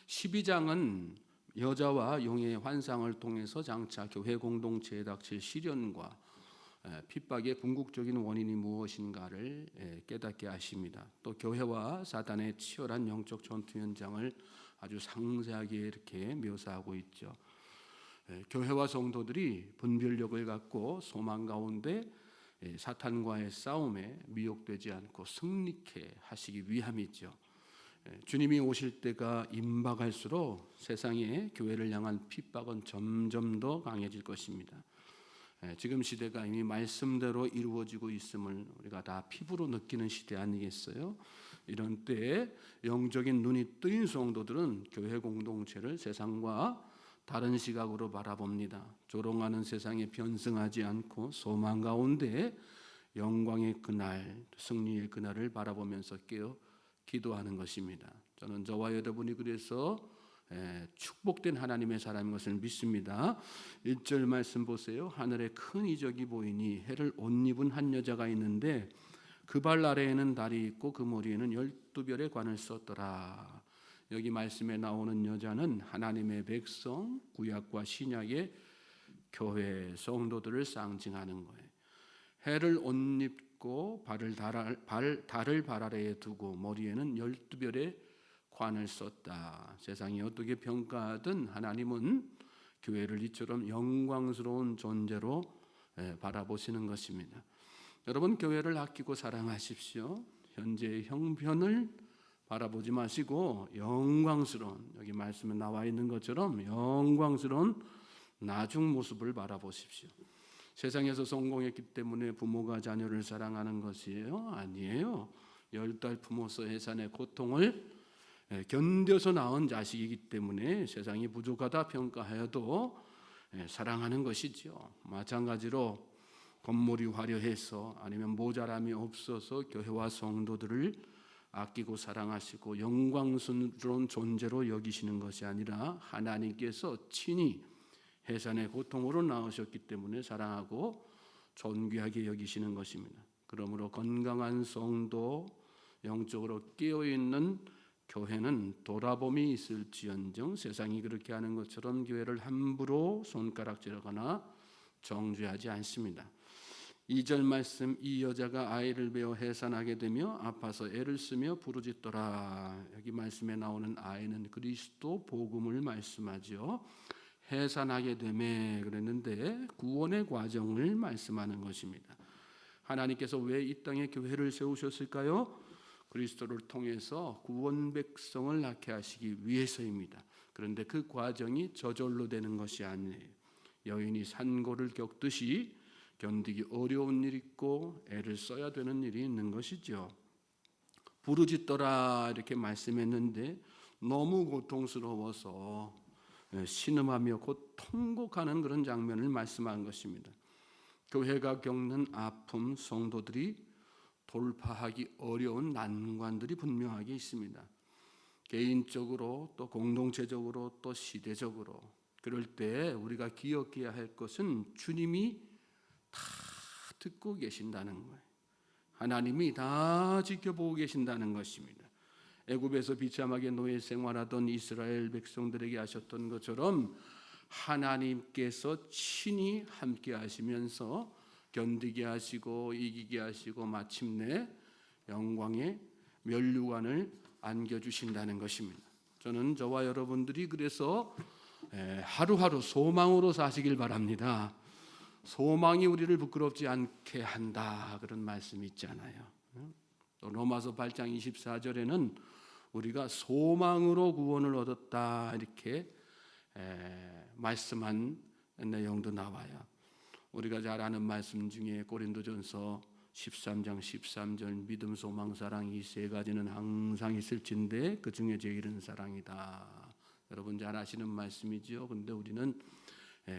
12장은 여자와 용의 환상을 통해서 장차 교회 공동체에 닥칠 시련과 핍박의 궁극적인 원인이 무엇인가를 깨닫게 하십니다. 또 교회와 사단의 치열한 영적 전투 현장을 아주 상세하게 이렇게 묘사하고 있죠. 교회와 성도들이 분별력을 갖고 소망 가운데 사탄과의 싸움에 미혹되지 않고 승리케 하시기 위함이죠. 주님이 오실 때가 임박할수록 세상의 교회를 향한 핍박은 점점 더 강해질 것입니다. 지금 시대가 이미 말씀대로 이루어지고 있음을 우리가 다 피부로 느끼는 시대 아니겠어요? 이런 때에 영적인 눈이 뜨인 성도들은 교회 공동체를 세상과 다른 시각으로 바라봅니다. 조롱하는 세상에 변성하지 않고 소망 가운데 영광의 그날, 승리의 그날을 바라보면서 깨어 기도하는 것입니다. 저는 저와 여러분이 그래서 축복된 하나님의 사람인 것을 믿습니다. 1절 말씀 보세요. 하늘에 큰 이적이 보이니 해를 옷 입은 한 여자가 있는데 그 발 아래에는 달이 있고 그 머리에는 12별의 관을 썼더라. 여기 말씀에 나오는 여자는 하나님의 백성, 구약과 신약의 교회 성도들을 상징하는 거예요. 해를 옷 입고 달을 발 아래에 두고 머리에는 12별의 관을 썼다. 세상이 어떻게 평가하든 하나님은 교회를 이처럼 영광스러운 존재로 바라보시는 것입니다. 여러분, 교회를 아끼고 사랑하십시오. 현재의 형편을 바라보지 마시고 영광스러운, 여기 말씀에 나와 있는 것처럼 영광스러운 나중 모습을 바라보십시오. 세상에서 성공했기 때문에 부모가 자녀를 사랑하는 것이에요? 아니에요. 10달 품어서 해산의 고통을 견뎌서 낳은 자식이기 때문에 세상이 부족하다 평가하여도 사랑하는 것이죠. 마찬가지로 건물이 화려해서 아니면 모자람이 없어서 교회와 성도들을 아끼고 사랑하시고 영광스러운 존재로 여기시는 것이 아니라 하나님께서 친히 해산의 고통으로 낳으셨기 때문에 사랑하고 존귀하게 여기시는 것입니다. 그러므로 건강한 성도, 영적으로 깨어있는 교회는 돌아봄이 있을지언정 세상이 그렇게 하는 것처럼 교회를 함부로 손가락질하거나 정죄하지 않습니다. 2절 말씀, 이 여자가 아이를 베어 해산하게 되며 아파서 애를 쓰며 부르짖더라. 여기 말씀에 나오는 아이는 그리스도 복음을 말씀하죠. 해산하게 되매 그랬는데 구원의 과정을 말씀하는 것입니다. 하나님께서 왜 이 땅에 교회를 세우셨을까요? 그리스도를 통해서 구원 백성을 낳게 하시기 위해서입니다. 그런데 그 과정이 저절로 되는 것이 아니에요. 여인이 산고를 겪듯이 견디기 어려운 일이 있고 애를 써야 되는 일이 있는 것이죠. 부르짖더라 이렇게 말씀했는데 너무 고통스러워서 신음하며 곧 통곡하는 그런 장면을 말씀한 것입니다. 교회가 겪는 아픔, 성도들이 돌파하기 어려운 난관들이 분명하게 있습니다. 개인적으로 또 공동체적으로 또 시대적으로. 그럴 때 우리가 기억해야 할 것은 주님이 다 듣고 계신다는 거예요. 하나님이 다 지켜보고 계신다는 것입니다. 애굽에서 비참하게 노예 생활하던 이스라엘 백성들에게 하셨던 것처럼 하나님께서 친히 함께 하시면서 견디게 하시고 이기게 하시고 마침내 영광의 면류관을 안겨주신다는 것입니다. 저는 저와 여러분들이 그래서 하루하루 소망으로 사시길 바랍니다. 소망이 우리를 부끄럽지 않게 한다 그런 말씀이 있잖아요. 또 로마서 8장 24절에는 우리가 소망으로 구원을 얻었다 이렇게 말씀한 내용도 나와요. 우리가 잘 아는 말씀 중에 고린도전서 13장 13절 믿음, 소망, 사랑 이 세 가지는 항상 있을진데 그 중에 제일은 사랑이다. 여러분 잘 아시는 말씀이죠. 그런데 우리는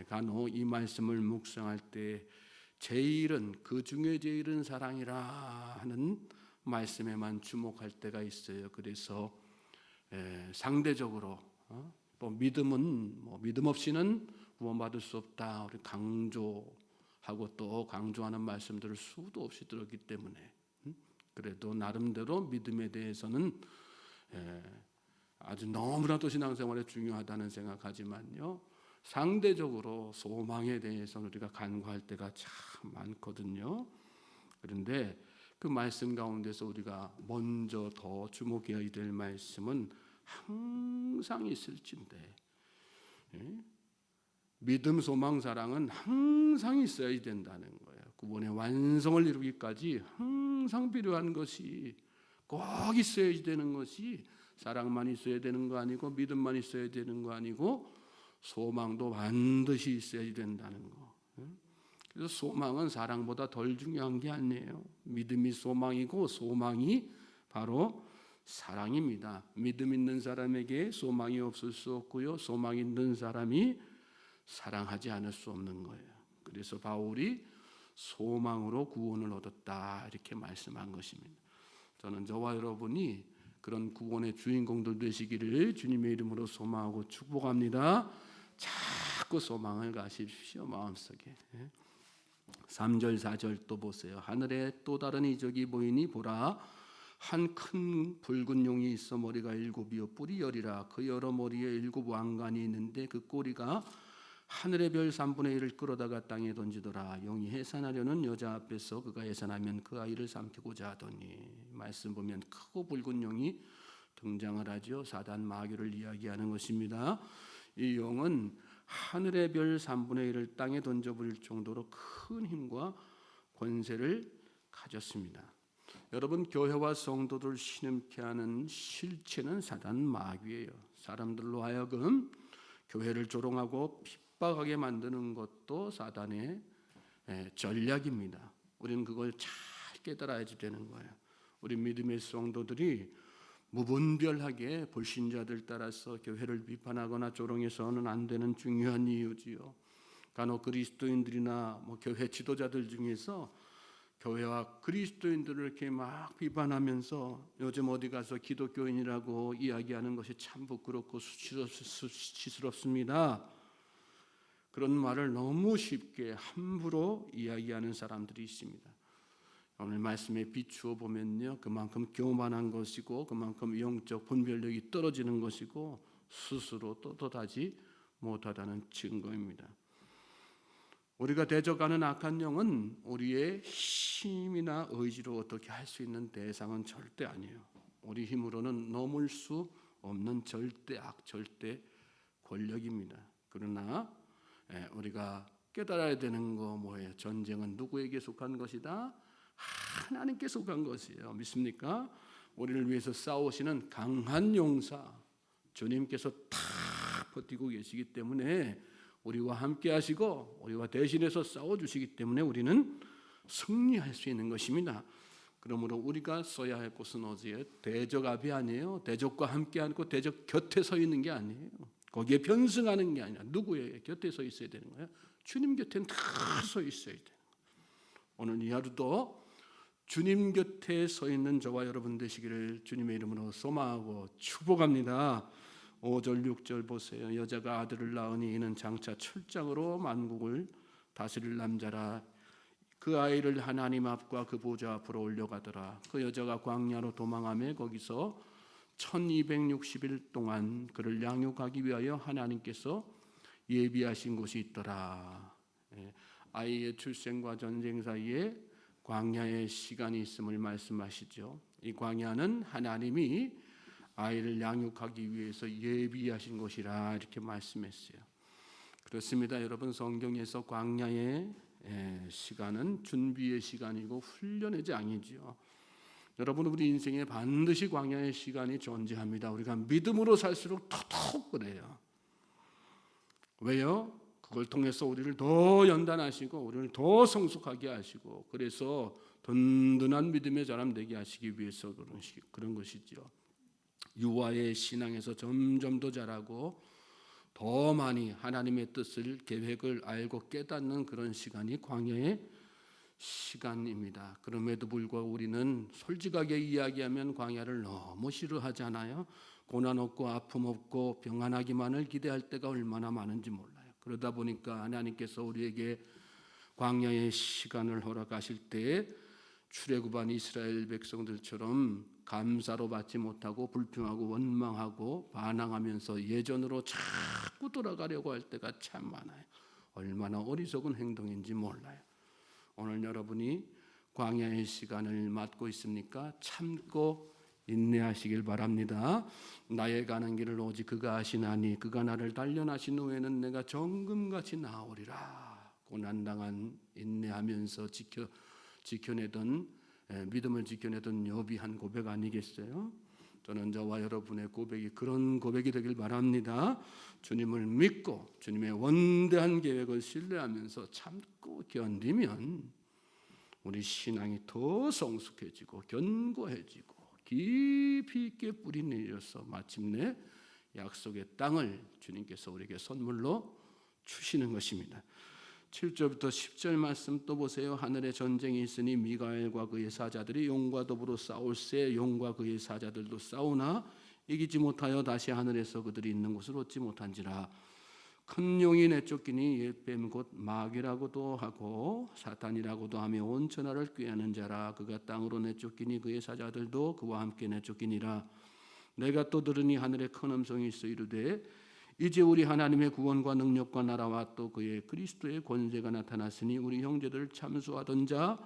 간혹 이 말씀을 묵상할 때 제일은 그 중에 제일은 사랑이라 하는 말씀에만 주목할 때가 있어요. 그래서 상대적으로 또 믿음은 믿음 없이는 구원받을 수 없다. 우리 강조하고 또 강조하는 말씀들을 수도 없이 들었기 때문에 그래도 나름대로 믿음에 대해서는 아주 너무나도 신앙생활에 중요하다는 생각하지만요, 상대적으로 소망에 대해서는 우리가 간과할 때가 참 많거든요. 그런데 그 말씀 가운데서 우리가 먼저 더 주목해야 될 말씀은 항상 있을진데, 믿음, 소망, 사랑은 항상 있어야 된다는 거예요. 구원의 완성을 이루기까지 항상 필요한 것이, 꼭 있어야 되는 것이, 사랑만 있어야 되는 거 아니고 믿음만 있어야 되는 거 아니고 소망도 반드시 있어야 된다는 거. 그래서 소망은 사랑보다 덜 중요한 게 아니에요. 믿음이 소망이고 소망이 바로 사랑입니다. 믿음 있는 사람에게 소망이 없을 수 없고요, 소망 있는 사람이 사랑하지 않을 수 없는 거예요. 그래서 바울이 소망으로 구원을 얻었다 이렇게 말씀한 것입니다. 저는 저와 여러분이 그런 구원의 주인공들 되시기를 주님의 이름으로 소망하고 축복합니다. 자꾸 소망을 가십시오, 마음속에. 3절 4절 또 보세요. 하늘에 또 다른 이적이 보이니 보라, 한 큰 붉은 용이 있어 머리가 7이요 뿔이 10이라. 그 여러 머리에 7 왕관이 있는데 그 꼬리가 하늘의 별 3분의 1을 끌어다가 땅에 던지더라. 용이 해산하려는 여자 앞에서 그가 해산하면 그 아이를 삼키고자 하더니. 말씀 보면 크고 붉은 용이 등장을 하죠. 사단 마귀를 이야기하는 것입니다. 이 용은 하늘의 별 3분의 1을 땅에 던져버릴 정도로 큰 힘과 권세를 가졌습니다. 여러분, 교회와 성도들 신음케 하는 실체는 사단 마귀예요. 사람들로 하여금 교회를 조롱하고 핍박하게 만드는 것도 사단의 전략입니다. 우리는 그걸 잘 깨달아야지 되는 거예요. 우리 믿음의 성도들이 무분별하게 불신자들 따라서 교회를 비판하거나 조롱해서는 안 되는 중요한 이유지요. 간혹 그리스도인들이나 교회 지도자들 중에서 교회와 그리스도인들을 이렇게 막 비판하면서 요즘 어디 가서 기독교인이라고 이야기하는 것이 참 부끄럽고 수치스럽습니다. 그런 말을 너무 쉽게 함부로 이야기하는 사람들이 있습니다. 오늘 말씀에 비추어 보면요, 그만큼 교만한 것이고 그만큼 영적 분별력이 떨어지는 것이고 스스로 떳떳하지 못하다는 증거입니다. 우리가 대적하는 악한 영은 우리의 힘이나 의지로 어떻게 할 수 있는 대상은 절대 아니에요. 우리 힘으로는 넘을 수 없는 절대 악, 절대 권력입니다. 그러나 우리가 깨달아야 되는 거 뭐예요? 전쟁은 누구에게 속한 것이다? 하나님께 속한 것이에요. 믿습니까? 우리를 위해서 싸우시는 강한 용사 주님께서 다 버티고 계시기 때문에 우리와 함께 하시고 우리와 대신해서 싸워주시기 때문에 우리는 승리할 수 있는 것입니다. 그러므로 우리가 써야 할 곳은 어디예요? 대적 앞이 아니에요. 대적과 함께 하고 대적 곁에 서 있는 게 아니에요. 거기에 변승하는 게 아니라 누구의 곁에 서 있어야 되는 거예요? 주님 곁에는 다 서 있어야 돼요. 오늘 이 하루도 주님 곁에 서 있는 저와 여러분 되시기를 주님의 이름으로 소망하고 축복합니다. 5절 6절 보세요. 여자가 아들을 낳으니 이는 장차 철장으로 만국을 다스릴 남자라. 그 아이를 하나님 앞과 그 보좌 앞으로 올려가더라. 그 여자가 광야로 도망하며 거기서 1260일 동안 그를 양육하기 위하여 하나님께서 예비하신 곳이 있더라. 아이의 출생과 전쟁 사이에 광야의 시간이 있음을 말씀하시죠. 이 광야는 하나님이 아이를 양육하기 위해서 예비하신 곳이라 이렇게 말씀했어요. 그렇습니다. 여러분, 성경에서 광야의 시간은 준비의 시간이고 훈련의 장이죠. 여러분, 우리 인생에 반드시 광야의 시간이 존재합니다. 우리가 믿음으로 살수록 더더욱 그래요. 왜요? 그걸 통해서 우리를 더 연단하시고 우리를 더 성숙하게 하시고 그래서 든든한 믿음의 사람 되게 하시기 위해서 그런 것이죠. 유아의 신앙에서 점점 더 자라고 더 많이 하나님의 뜻을 계획을 알고 깨닫는 그런 시간이 광야의 시간입니다. 그럼에도 불구하고 우리는 솔직하게 이야기하면 광야를 너무 싫어하잖아요. 고난 없고 아픔 없고 평안하기만을 기대할 때가 얼마나 많은지 몰라요. 그러다 보니까 하나님께서 우리에게 광야의 시간을 허락하실 때 출애굽한 이스라엘 백성들처럼 감사로 받지 못하고 불평하고 원망하고 반항하면서 예전으로 자꾸 돌아가려고 할 때가 참 많아요. 얼마나 어리석은 행동인지 몰라요. 오늘 여러분이 광야의 시간을 맞고 있습니까? 참고 인내하시길 바랍니다. 나의 가는 길을 오직 그가 아시나니 그가 나를 단련하신 후에는 내가 정금같이 나으리라. 고난당한 인내하면서 지켜내던 믿음을 지켜내던 욥이 한 고백 아니겠어요? 저는 저와 여러분의 고백이 그런 고백이 되길 바랍니다. 주님을 믿고 주님의 원대한 계획을 신뢰하면서 참고 견디면 우리 신앙이 더 성숙해지고 견고해지고 깊이 있게 뿌리 내려서 마침내 약속의 땅을 주님께서 우리에게 선물로 주시는 것입니다. 7절부터 10절 말씀 또 보세요. 하늘에 전쟁이 있으니 미가엘과 그의 사자들이 용과 더불어 싸울세 용과 그의 사자들도 싸우나 이기지 못하여 다시 하늘에서 그들이 있는 곳을 얻지 못한지라. 큰 용이 내쫓기니 옛뱀 곧 마귀라고도 하고 사탄이라고도 하며 온 천하를 꾀하는 자라. 그가 땅으로 내쫓기니 그의 사자들도 그와 함께 내쫓기니라. 내가 또 들으니 하늘에 큰 음성이 있어 이르되 이제 우리 하나님의 구원과 능력과 나라와 또 그의 그리스도의 권세가 나타났으니 우리 형제들을 참수하던 자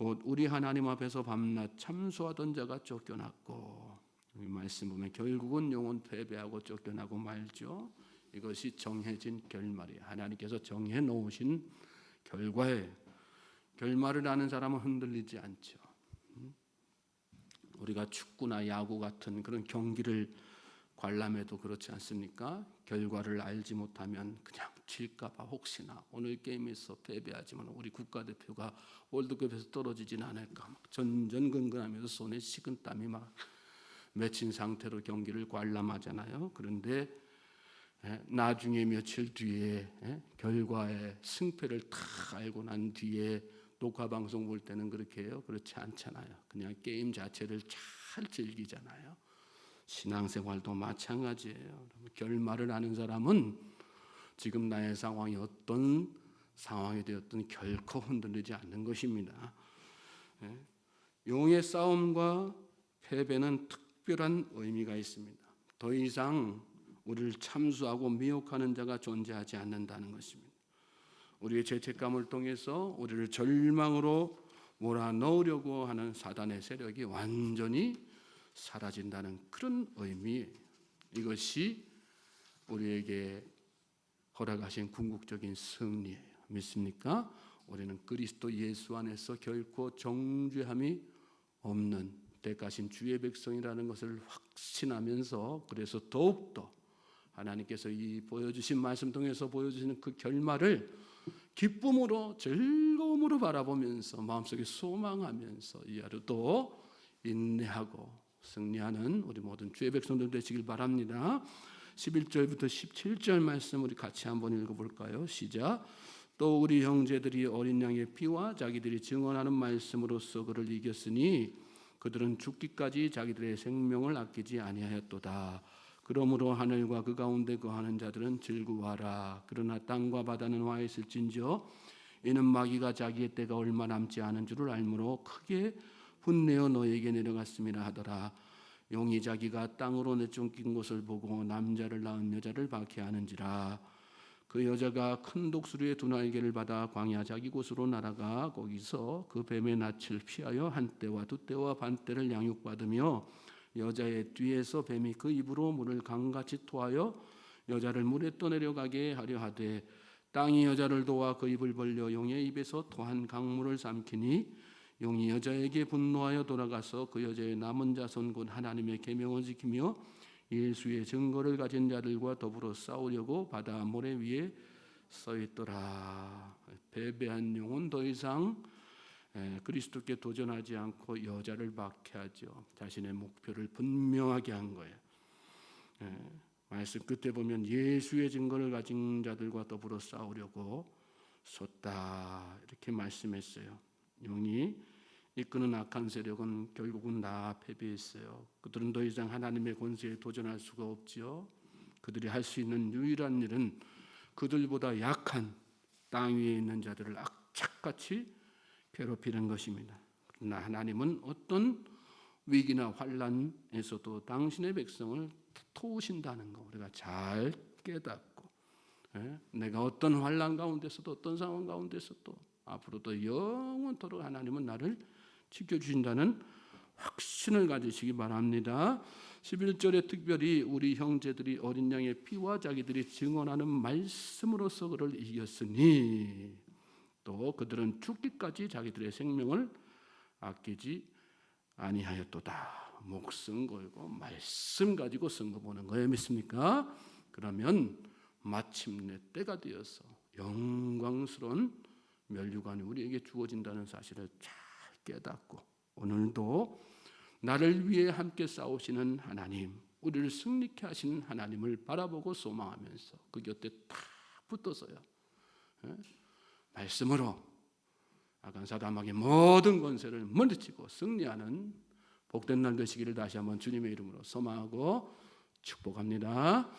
곧 우리 하나님 앞에서 밤낮 참수하던 자가 쫓겨났고. 이 말씀 보면 결국은 영혼 패배하고 쫓겨나고 말죠. 이것이 정해진 결말이에요. 하나님께서 정해 놓으신 결과예요. 결말을 아는 사람은 흔들리지 않죠. 우리가 축구나 야구 같은 그런 경기를 관람해도 그렇지 않습니까? 결과를 알지 못하면 그냥 질까 봐 혹시나 오늘 게임에서 패배하지만 우리 국가대표가 월드컵에서 떨어지진 않을까 막 전전긍긍하면서 손에 식은땀이 막 맺힌 상태로 경기를 관람하잖아요. 그런데 나중에 며칠 뒤에 결과의 승패를 다 알고 난 뒤에 녹화 방송 볼 때는 그렇게 해요? 그렇지 않잖아요. 그냥 게임 자체를 잘 즐기잖아요. 신앙생활도 마찬가지예요. 결말을 아는 사람은 지금 나의 상황이 어떤 상황이 되었든 결코 흔들리지 않는 것입니다. 용의 싸움과 패배는 특별한 의미가 있습니다. 더 이상 우리를 참수하고 미혹하는 자가 존재하지 않는다는 것입니다. 우리의 죄책감을 통해서 우리를 절망으로 몰아넣으려고 하는 사단의 세력이 완전히 사라진다는 그런 의미예요. 이것이 우리에게 허락하신 궁극적인 승리예요. 믿습니까? 우리는 그리스도 예수 안에서 결코 정죄함이 없는 대가신 주의 백성이라는 것을 확신하면서 그래서 더욱더 하나님께서 이 보여주신 말씀 통해서 보여주시는 그 결말을 기쁨으로 즐거움으로 바라보면서 마음속에 소망하면서 이 하루도 인내하고 승리하는 우리 모든 주의 백성들 되시길 바랍니다. 11절부터 17절 말씀 우리 같이 한번 읽어볼까요? 시작. 또 우리 형제들이 어린 양의 피와 자기들이 증언하는 말씀으로써 그를 이겼으니 그들은 죽기까지 자기들의 생명을 아끼지 아니하였도다. 그러므로 하늘과 그 가운데 거하는 자들은 즐거워하라. 그러나 땅과 바다는 화 있을진저 이는 마귀가 자기의 때가 얼마 남지 않은 줄을 알므로 크게 분내어 너에게 내려갔음이라 하더라. 용이 자기가 땅으로 내쫓긴 것을 보고 남자를 낳은 여자를 박해하는지라. 그 여자가 큰 독수리의 두 날개를 받아 광야 자기 곳으로 날아가 거기서 그 뱀의 낯을 피하여 한 떼와 두 떼와 반 떼를 양육받으며 여자의 뒤에서 뱀이 그 입으로 물을 강같이 토하여 여자를 물에 떠내려가게 하려 하되 땅이 여자를 도와 그 입을 벌려 용의 입에서 토한 강물을 삼키니 용이 여자에게 분노하여 돌아가서 그 여자의 남은 자손 곧 하나님의 계명을 지키며 예수의 증거를 가진 자들과 더불어 싸우려고 바다 모래 위에 서 있더라. 패배한 용은 더 이상 그리스도께 도전하지 않고 여자를 박해하죠. 자신의 목표를 분명하게 한 거예요. 말씀 끝에 보면 예수의 증거를 가진 자들과 더불어 싸우려고 섰다 이렇게 말씀했어요. 용이 이끄는 악한 세력은 결국은 다 패배했어요. 그들은 더 이상 하나님의 권세에 도전할 수가 없지요. 그들이 할 수 있는 유일한 일은 그들보다 약한 땅 위에 있는 자들을 악착같이 괴롭히는 것입니다. 그러나 하나님은 어떤 위기나 환난에서도 당신의 백성을 도우신다는 거 우리가 잘 깨닫고, 내가 어떤 환난 가운데서도 어떤 상황 가운데서도 앞으로도 영원토록 하나님은 나를 지켜주신다는 확신을 가지시기 바랍니다. 11절에 특별히 우리 형제들이 어린 양의 피와 자기들이 증언하는 말씀으로서 그를 이겼으니 또 그들은 죽기까지 자기들의 생명을 아끼지 아니하였도다. 목숨 걸고 말씀 가지고 선거 보는 거예요. 믿습니까? 그러면 마침내 때가 되어서 영광스러운 면류관이 우리에게 주어진다는 사실을 잘 깨닫고 오늘도 나를 위해 함께 싸우시는 하나님, 우리를 승리케 하시는 하나님을 바라보고 소망하면서 그 곁에 딱 붙어서요, 말씀으로 악한 사람에게 모든 권세를 물리치고 승리하는 복된 날 되시기를 다시 한번 주님의 이름으로 소망하고 축복합니다.